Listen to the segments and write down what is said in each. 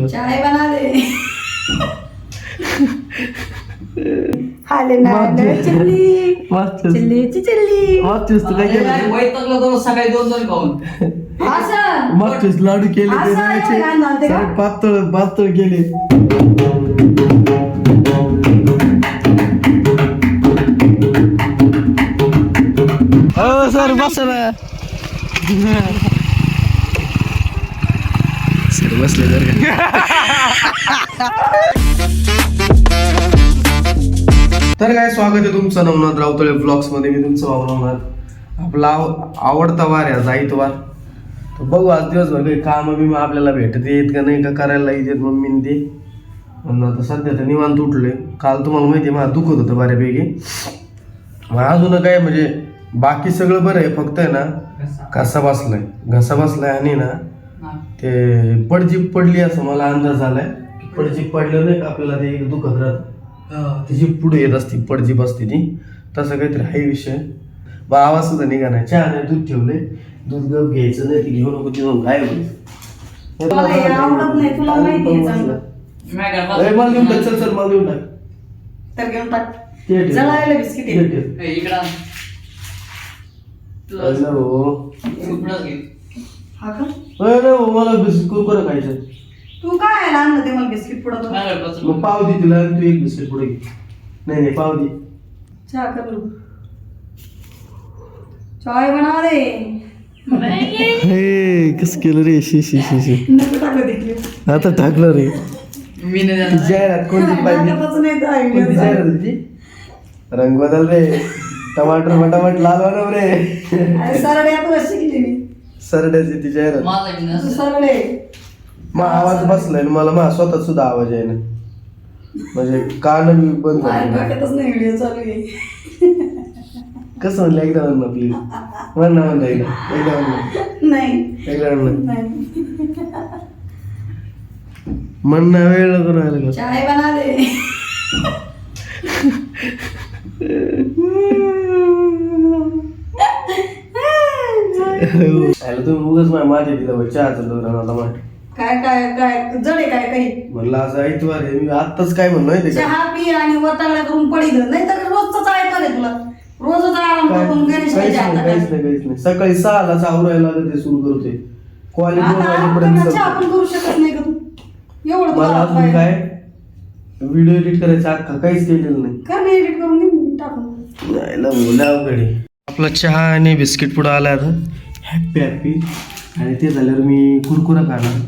चाय बना दे. हाले ना चिल्ली चिल्लीची चिल्ली. सकाळी 2-2 खाऊन असं मागचेच लाडू केले ते असं रव्याचे. आहे का? ते का? सारे पातळ पातळ केले. हो सर बस ना. सर बसले जर तर काय स्वागत आहे तुमचं नवनाथ रावतळे ब्लॉग्स मध्ये. मी तुमचं नवनाथ. आपला आवडता वार आहे आज आईतवार. तर बघू आज दिवसभर काही काम बिम आपल्याला भेटत येत का नाही का करायला येत मम्मीने ते. म्हणून आता सध्या तर निवांत उठलोय. काल तुम्हाला माहिती आहे मला दुखत होतं बऱ्यापैकी. अजून काय म्हणजे बाकी सगळं बरं आहे, फक्त आहे ना घसा बसलाय आणि ना ते पडजीप पडली असं मला अंदाज आलाय. पडजीप पडलं नाही का आपल्याला ते दुखत राहत, त्याची पुढे येत असते पडजीप असते ती. तसं काहीतरी हाय विषय. बा आवाज सुद्धा निघा नाही. चहा नाही, दूध ठेवले. दूध गप घ्यायचं नाही, ते घेऊ नको तिथून काय होईल. मला हे आवडत नाही, तुला माहिती आहे चांगलं. मला देऊन टाक. चल मला देऊन टाक. तर घेऊन टाक. ते ठेव. जळायला बिस्किट आहे. ते ठेव. अरे हो. हा का? अरे हो, मला बिस्किट कुरकुरे खायचं. तू काय आणलं ते मला बिस्किट पुढं? मग पाव दे तिला, तू एक बिस्किट पुढे घे. नाही पाव दे. चहा कर लो. चाय बना दे. हे कस केलं रे. शी नको टाकलं तिकडे. आता टाकलं रे. मी नाही जाहिरात कोणती पाहिजे? टाकतच नाही तर कोणती idea जाहिरात होती? रंग बदल रे. टमाटर मटामट लाल बनव रे. अरे सरड्यात शिकली मी. सरड्याची ती जाहिरात. तू सरडे. मग आवाज बसलाय मला. मग स्वतः सुद्धा आवाज आहे ना, म्हणजे कान मी बंद माझ्या झाले. डोक्यातच नाही व्हिडिओ चालू आहे. कसं म्हणलं एकदा म्हणणं प्लीज. म्हणणं एकदा म्हणणं नाही म्हणणं वेळ नको राहिला का. चाय बना दे. तुम्ही उगाच माझ्या दिलं चहाचं दौरान आता म्हण. काय काय काय जडे काय काही म्हणलं आज ऐतवार आहे. मी आत्ताच काय म्हणलोय ते का. चहा पी आणि वटाळ्या करून पडी नाही तर रोजच ऐकत आहे तुला. रोजच आराम करून काहीच नाही काहीच नाही. सकाळी 6ला आवरायला लागत ते सुरू करतोय. कॉलेज 2 वाजेपर्यंत. आपण करू शकत नाही का तू एवढं मला अजून काय व्हिडिओ एडिट करायचा अख्खा काहीच केलेलं नाही. कर मी एडिट करून दे टाकून. नाही अवघड. आपला चहा आणि बिस्किट पुढं आला आता. हॅपी आणि ते झाल्यावर मी कुरकुरा खाणार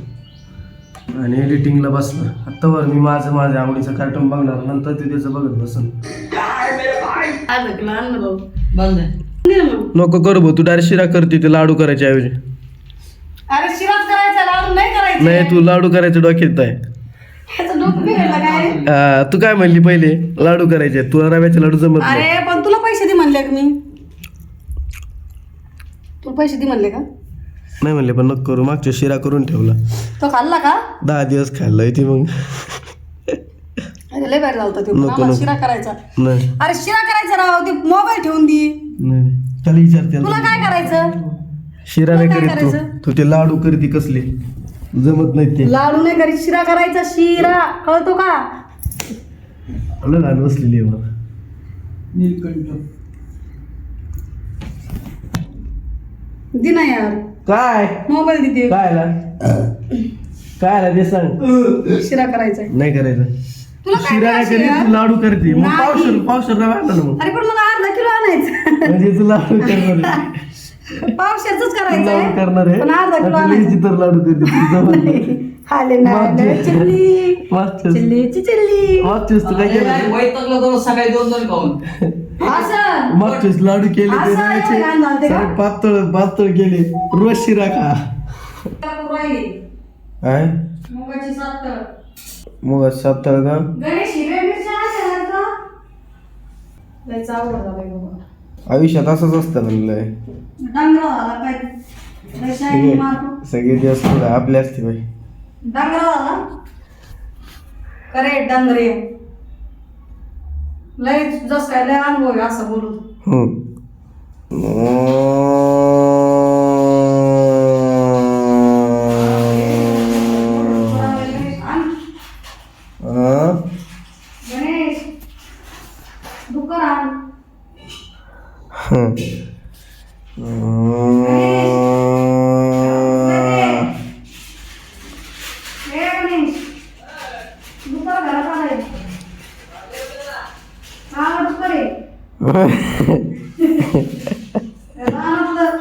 आणि एडिटिंगला बसणार. आत्तावर मी माझं आवडीचं कार्टून बघणार, नंतर ते त्याचं बघत बसन. नको करू भाऊ, तू डायरेक्ट शिरा करते ते लाडू करायच्या ऐवजी. अरे शिराच करायचा लाडू नाही करायचा. नाही तू लाडू करायचं डोक्यात आहे. ह्याचं डोकं बिघडलं काय? तू काय म्हणली पहिले लाडू करायचे, तुला रव्याचे लाडू जमत नाही. अरे पण तुला पैसे दे म्हणले का मी? तुला पैसे दे म्हणले का? नाही म्हणले पण नको करू. मागच्या शिरा करून ठेवला, तो खाल्ला का? 10 दिवस खाल्लाय ती. मग अरे लय बाहेर लावता नको, आम्हाला नको. शिरा करायचा. नाही अरे शिरा करायचा राव, ते मोबाईल ठेवून दे. नाही त्याला विचारते. तुला काय करायचं? शिरा नाही तुला काय करीत तू. करायचं? तू ते लाडू करते कसले जमत नाही ते. लाडू नाही करीत, शिरा करायचा. शिरा कळतो का? लहान बसलेली आहे मला. नीलकंठ दे ना यार, काय मोबाईल देते. काय ते सांग. शिरा करायचा. नाही करायचं. तुला काय शिरा नाही करायचं करीत, यार? तू लाडू करते. मग नाही. पावशर रवा आणला ना मग. अरे पण मला अर्धा किलो आणायचं. म्हणजे तू लाडू करणार आहे. पावशेरच तू करायचं लाडू करणार आहे. पण अर्धा किलो आणि आणायचं. तुला तर लाडू करते तू जमत नाही. हाले ना चिल्ली मागच्याच चिल्लीची चिल्ली. तू काय केलं. वैतागलो सकाळी 2-2 खाऊन असं मागचेच लाडू केले ते असं रव्याचे. आहे का? सारे पातळ केले. रोज शिरा खा. राहिली काय मुगाची सातळ. मग साप्ताह का गणेश हिरव्या मिरच्या आणल्या का? लय चावड झालंय बाबा. आयुष्यात असंच असतं म्हणलंय. डांगरा झाला काय? लय शाईनी मारतो. सगळे दिवस थोडं आपले असते बाई. डांगरा झाला करे डांगरे. लय जस काय लय अनुभव आहे असं बोलून. हे गणेश, दुपार घरात आलाय. हा, दुपार आहे. रानातलं.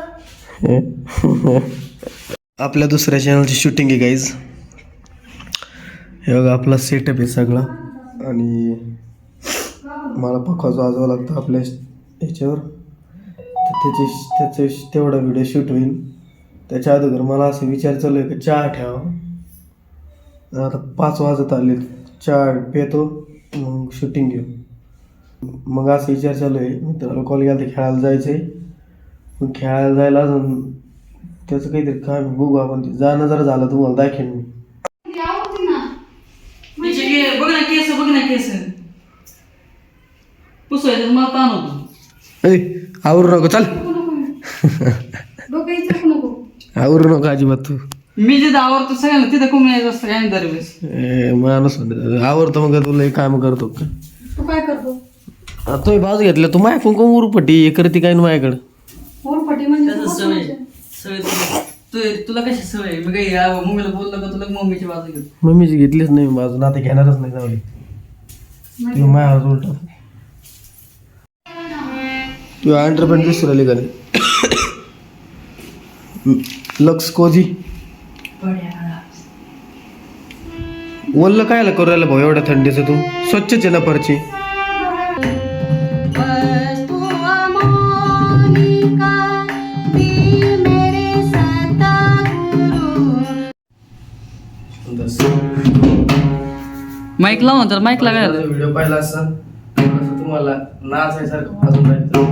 आपल्या दुसऱ्या चॅनलची शूटिंग आहे गाईज. हे बघा आपला सेटअप आहे सगळा आणि मला पक्काच वाजवावं लागतं आपल्या ह्याच्यावर तर त्याचे तेवढा व्हिडिओ शूट होईल. त्याच्या अगोदर मला असं विचार चालू आहे की चहा ठेवा. आता 5 वाजत आले, चहा पितो मग शूटिंग घेऊ. मग असं विचार चालू आहे. मित्राला कॉल केला तर खेळायला जायचं आहे. मग खेळायला जायला अजून त्याचं काहीतरी काम बघू आपण. ते जाणं जरा झालं तुम्हाला दाखवेन मी. ती आवडती ना. बघ ना केस, बघ ना केस पुसायचं मला ताण होतो. ए आवरू नको, चल डोकं इचकू नको. आवरू नको अजिबात तू. मी जिथं आवडतो सगळ्यांना तिथं कमी यायचं असतं काय दरवेळेस. माणूस आवडतो मग तुला काम करतो का? तू काय करतो? तो बाजू घेतला तू माय कुंकुम उरपटी हे करते काय ना माझ्याकडं. मोरपटी म्हणजे त्याचं सवय सवय तुला कशी सवय? मी काही मम्मीला बोललो का तुला मम्मीची बाजू घेतो. मम्मीची घेतलीच नाही मी बाजू, आता घेणारच नाही जाऊ दे. तू माझ्यावर उलटा तू अंडरपॅन्ट दिसू राहिली का नाही? लक्स कोजी ओल्लं कायला करू राहिला भाऊ एवढ्या थंडीचं? तू स्वच्छच आहे ना परची. माईक लावून तर माईक लागायला व्हिडिओ पाहिला असं तुम्हाला नाचायसारखं वाजून राहायचं.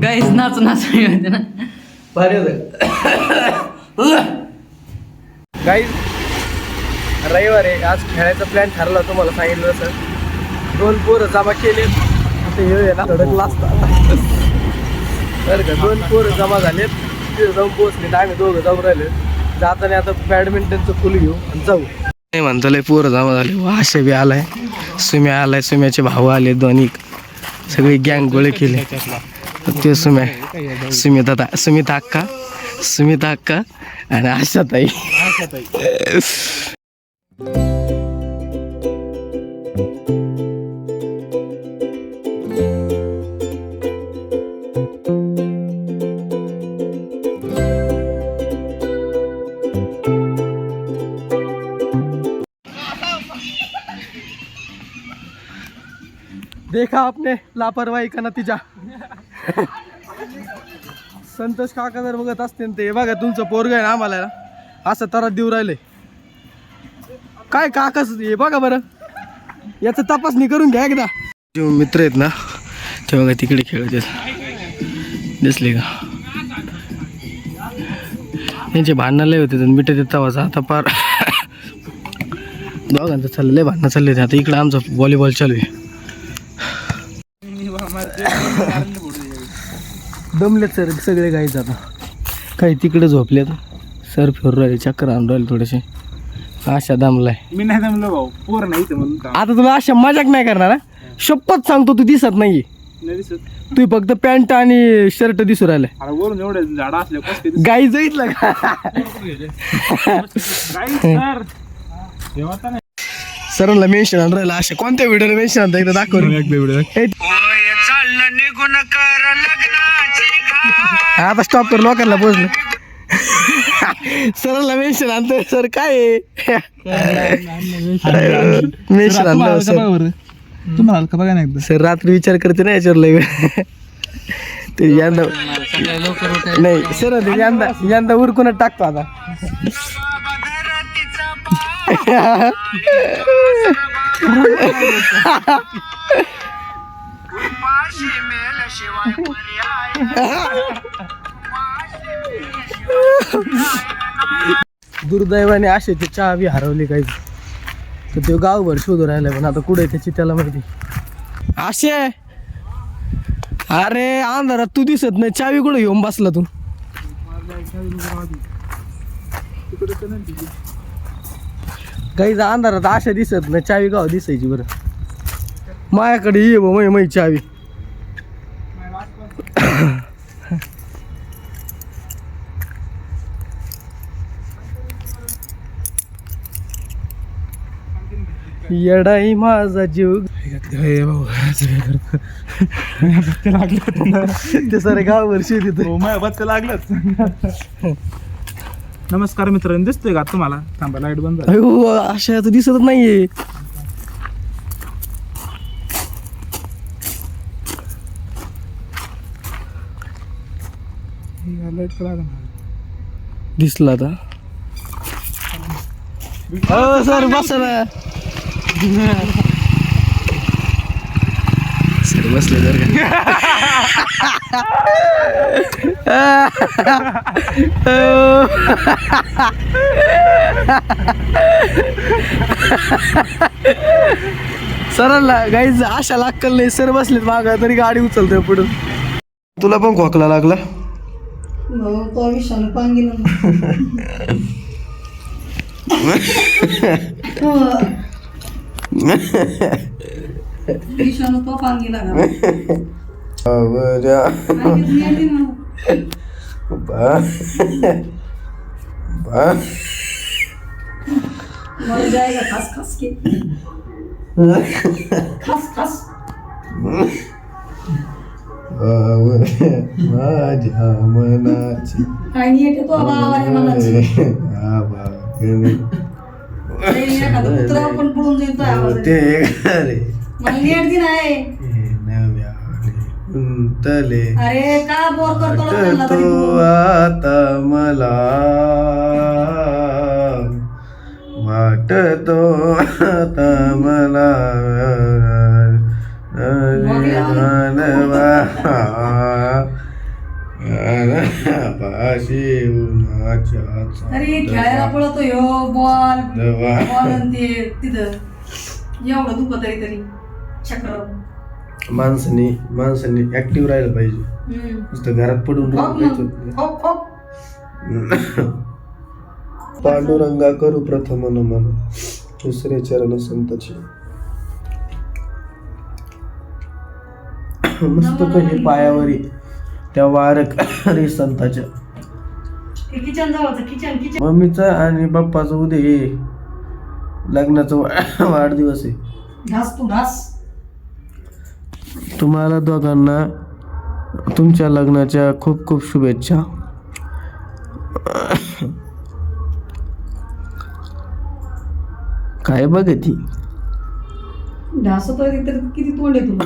गाईज नाच होते ना भारी होतं गाईज. रविवार आहे, आज खेळायचा प्लॅन ठरला तुम्हाला सांगितलं सर. 2 पोरं जमा केले धडकला असता बरं का. 2 पोरं जमा झालेत, तिथे जाऊन पोहोचले. आम्ही दोघं जाऊन राहिले. जाताना आता बॅडमिंटनचं फुल घेऊ आणि जाऊ. नाही म्हणतो लय पोरं जमा झाले. आशा बी आलाय, सुम्या आलाय, सुम्याचे भाऊ आले दोन्ही, सगळे गँग गोळे केले. ते सुमिता अक्का आणि आशाताई. देखा आपने लापरवाही का नतीजा. संतोष काका जर बघत असते ते बघा तुमचं पोरग आहे ना आम्हाला ना असं तरात देऊ राहिले. काय काकाच हे बघा बरं, याचं तपासणी करून घ्या एकदा. जे मित्र आहेत ना ते बघा तिकडे खेळत आहेत, दिसले का? त्यांचे भांडणं लय होते मिठे देत तवाचा. आता पार दोघांचं चाललं लय भांडणं चालले. आता इकडं आमचं व्हॉलीबॉल चालू आहे. दमलेत सर सगळे गाईच. आता काही तिकडे झोपलेत, सर फिरून राहिले, चक्कर आणून राहिले थोडेसे. आशा दमलाय. मी नाही दमलो भाऊ, पोर नाही तर म्हणून आता तुला अशा मजाक नाही करणार हा? शपथ सांगतो तू दिसत नाहीये. नाही दिसत. तू फक्त पॅन्ट आणि शर्ट दिसू राहिलाय. अरे वरून एवढे झाडं असले कसं गाई जाईतलं का? सर जेव्हा नाही सरांना मेन्शन आणून राहिला. अशा कोणत्या व्हिडिओला मेन्शन आणता एकदा दाखव. आता स्टॉप कर, लोकांना पोचलं. सरांना मेन्शन आणतोय सर. काय मेन्शन आणलं सर? तुम्हाला हलका बघा ना एकदा. सर रात्री विचार करते ना याच्यावर लय. ते यंदा सकाळी लवकर उठायचं. नाही सर ते यंदा उरकूनच टाकतो आता. दुर्दैवाने असे ते चहा बी हरवली काही तर ते गावभर शोधून राहिलाय पण आता कुठे त्याची त्याला माहिती. असे अरे अंधारात तू दिसत नाही चावी कुठे घेऊन बसला तू. काही अंधारात अशा दिसत नाही चावी गाव दिसायची बरं. माझ्याकडे ये मै चावी. येडाई माझा जीव ते सारे गाव वर्षी तिथे बत्त लागलंच. नमस्कार मित्रांनो, दिसतोय का तुम्हाला? थांबा लाईट बंद झाली. अयो अशा तर दिसत नाहीये. लाईट लागला. दिसला आता. हो सर बस ना. सर बसले जर सरला गाईज अशा लागल नाही. सर बसलेत मागा तरी गाडी उचलतोय पुढं. तुला पण खोकला लागला? तो विषाणू पांगीला विषाणू तो पांगीला मर जाएगा खस खस के खस खस. माझ्या मनाची आणि येते तो आवाज मनाची एखादं कुत्रा पण पडून जाईल आवाज. ते घरे मला नेट दिन आहे. तले अरे का बोर करतो लोकांना तरी तू तू? आता मला वाटतो आता मला पाशी उन्हाच्या अरे खेळायला पळतो ह्यो बॉल ते तिथं एवढं दुखत तरी चक्र. माणसांनी ऍक्टिव्ह राहायला पाहिजे. नुसतं घरात पडून राहायचं. पांडुरंगा करू प्रथम नमन दुसरे चरण संताची. मस्त काही पायावरी त्या वारक रे संताच्या. किचन जवळचं किचन मम्मीचा आणि बाप्पाचा उद्या हे लग्नाचा वाढदिवस आहे. घास तू घास. तुम्हाला दोघांना तुमच्या लग्नाच्या खूप खूप शुभेच्छा. काय बघ ती घास तर किती तोंड आहे तुला.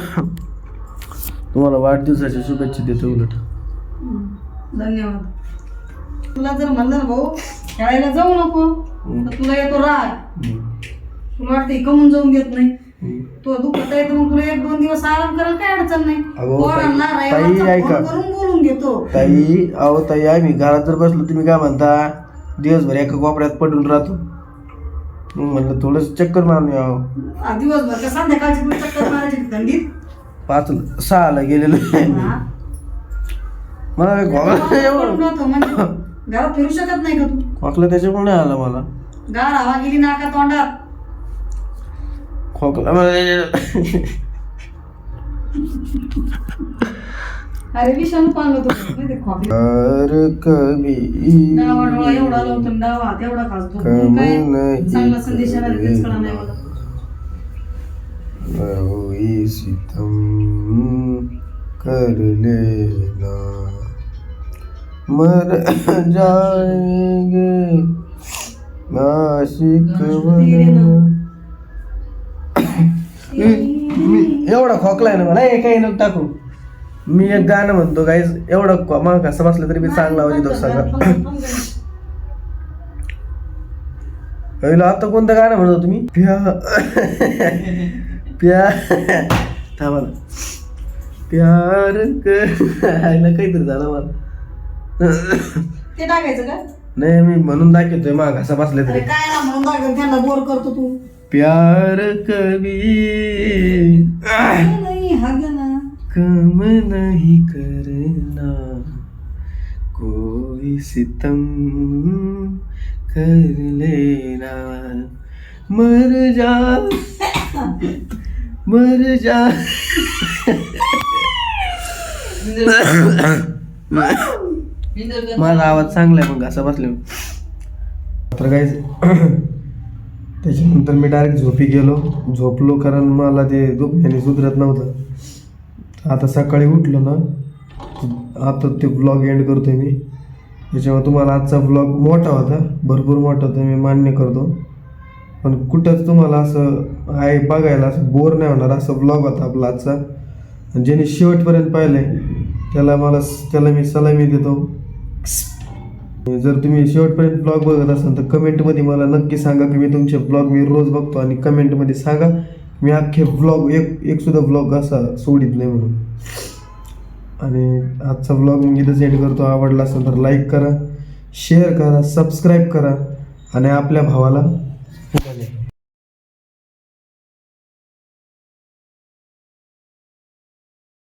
तुम्हाला वाढदिवसाच्या शुभेच्छा देतो. उलट धन्यवाद. तुला जर म्हणलं ना भाऊ खेळायला जाऊ नको तर तुला येतो राग. तुला वाटतं कमून जाऊन देत नाही. तो दुखत आहे तर मग तुला 1-2 दिवस आराम करायला काय अडचण नाही. पोरांना रविवारचा फोन करून बोलून घेतो. ताई आम्ही घरात जर बसलो तुम्ही काय म्हणता दिवसभर एका कोपऱ्यात पडून राहतो. मग म्हणलं थोडस चक्कर मारून यावं. दिवसभर का संध्याकाळची तुला चक्कर मारायची थंडीत. 5-6 गेलेलो आहे मी. मला काय म्हणजे घरात फिरू शकत नाही का तू? खोकला त्याच्यामुळे नाही आला मला. गार हवा गेली नाका तोंडात. खोकला अरे विषाणू पांगत होतो खोकला. कभी डावा डोळा एवढा लावतो डावा तेवढा खासतो. काय चांगला संदेश आला तेच कळा नाही मला. सितम कर लेना मर जाएंगे नाशिक एवढा खोकलाय ना मला हे काही नको टाकू. मी एक गाणं म्हणतो गाईज, एवढं मग कसं बसलं तरी मी चांगला आवाज येतो सगळं. आता कोणतं गाणं म्हणतो तुम्ही? थांबा ना. प्यार काहीतरी झालं मला. ते टाकायचं का? नाही मी म्हणून दाखवतोय मग घसा बसले अरे तरी. काय ना म्हणून दाखव, त्यांना बोर करतो तू. प्यार कभी नाही हा गाणं. कम नहीं करना, कोई सितम कर लेना, मर जा मर जा. माझा आवाज चांगला आहे मग घसा बसले. तर काय त्याच्यानंतर मी डायरेक्ट झोपी गेलो, झोपलो कारण मला ते झोपण्याने सुधरत नव्हतं. आता सकाळी उठलो ना, आता ते ब्लॉग एंड करतोय मी. त्याच्यामुळे तुम्हाला आजचा ब्लॉग मोठा होता, भरपूर मोठा होता, मी मान्य करतो. पण कुठंच तुम्हाला असं आहे बघायला असं बोर नाही होणार असं ब्लॉग होता आपला आजचा. आणि ज्याने शेवटपर्यंत पाहिलं आहे त्याला मी सलामी देतो. जर तुम्ही शेवटपर्यंत ब्लॉग बघत असाल तर कमेंटमध्ये मला नक्की सांगा की मी तुमचे ब्लॉग मी रोज बघतो. आणि कमेंटमध्ये सांगा मी अख्खे ब्लॉग एक सुद्धा ब्लॉग असा सोडित नाही म्हणून. आणि आजचा ब्लॉग मी इथंच एंड करतो. आवडला असेल तर लाईक करा, शेअर करा, सबस्क्राईब करा आणि आपल्या भावाला पुढे